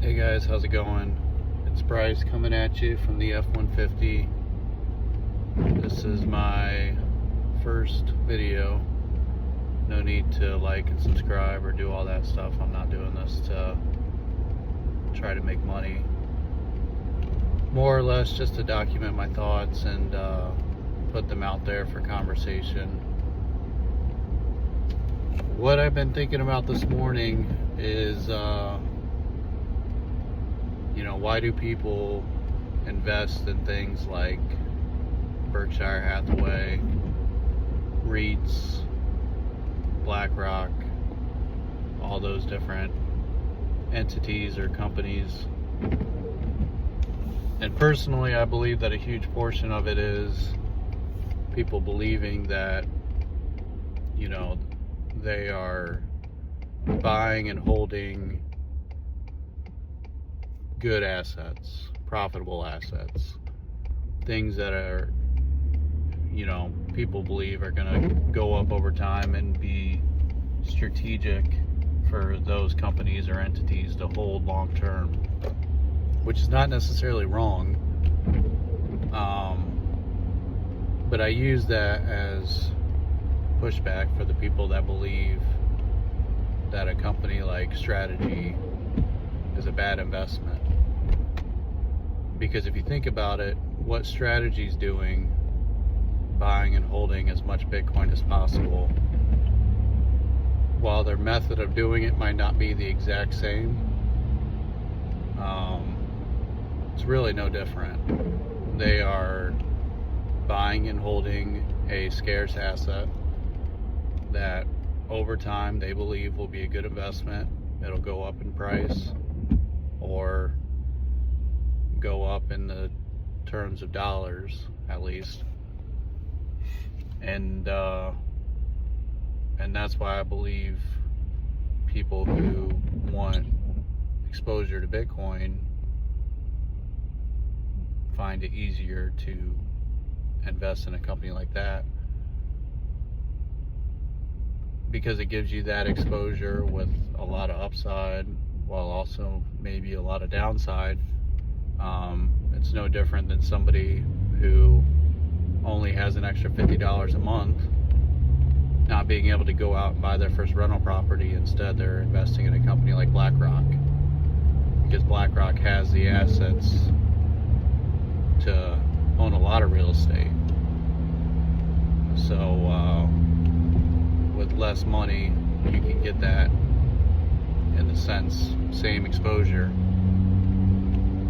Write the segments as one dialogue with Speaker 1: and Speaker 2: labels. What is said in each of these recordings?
Speaker 1: Hey guys, how's it going? It's Bryce coming at you from the F-150. This is my first video. No need to like and subscribe or do all that stuff. I'm not doing this to try to make money. More or less just to document my thoughts and put them out there for conversation. What I've been thinking about this morning is why do people invest in things like Berkshire Hathaway, REITs, BlackRock, all those different entities or companies? And personally, I believe that a huge portion of it is people believing that, they are buying and holding good assets, profitable assets, things that are, people believe are going to go up over time and be strategic for those companies or entities to hold long term, which is not necessarily wrong. But I use that as pushback for the people that believe that a company like Strategy is a bad investment. Because if you think about it, what Strategy's doing, buying and holding as much Bitcoin as possible, while their method of doing it might not be the exact same, it's really no different. They are buying and holding a scarce asset that over time they believe will be a good investment. It'll go up in price or go up in the terms of dollars at least, and that's why I believe people who want exposure to Bitcoin find it easier to invest in a company like that, because it gives you that exposure with a lot of upside while also maybe a lot of downside. It's no different than somebody who only has an extra $50 a month not being able to go out and buy their first rental property. Instead, they're investing in a company like BlackRock, because BlackRock has the assets to own a lot of real estate. So with less money, you can get that, in a sense, same exposure,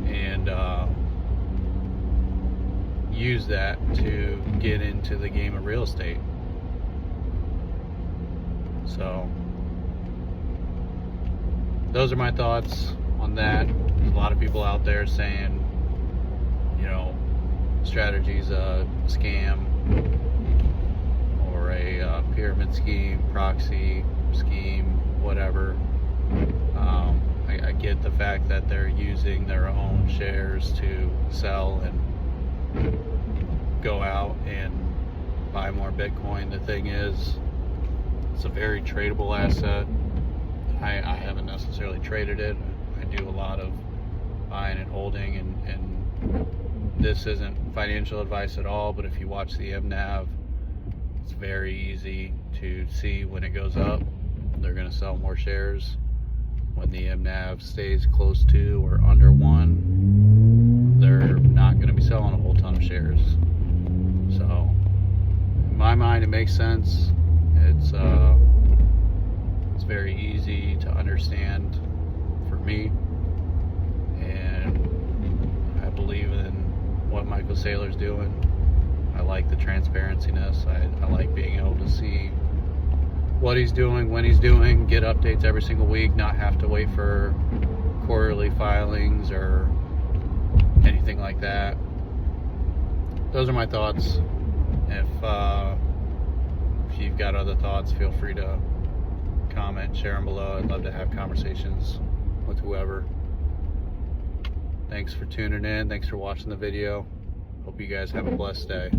Speaker 1: and use that to get into the game of real estate. So those are my thoughts on that. There's a lot of people out there saying, Strategy's a scam or a pyramid scheme, proxy scheme, whatever. I get the fact that they're using their own shares to sell and go out and buy more Bitcoin. The thing is, it's a very tradable asset. I haven't necessarily traded it. I do a lot of buying and holding, and this isn't financial advice at all, but if you watch the MNAV, it's very easy to see when it goes up, they're going to sell more shares. When the MNAV stays close to or under 1, they're not going to be selling a whole ton of shares. So in my mind, it makes sense. It's very easy to understand for me, and I believe in what Michael Saylor's doing. I like the transparency-ness. I like being able to see what he's doing, when he's doing, get updates every single week, not have to wait for quarterly filings or anything like that. Those are my thoughts. If you've got other thoughts, feel free to comment, share them below. I'd love to have conversations with whoever. Thanks for tuning in. Thanks for watching the video. Hope you guys have a blessed day.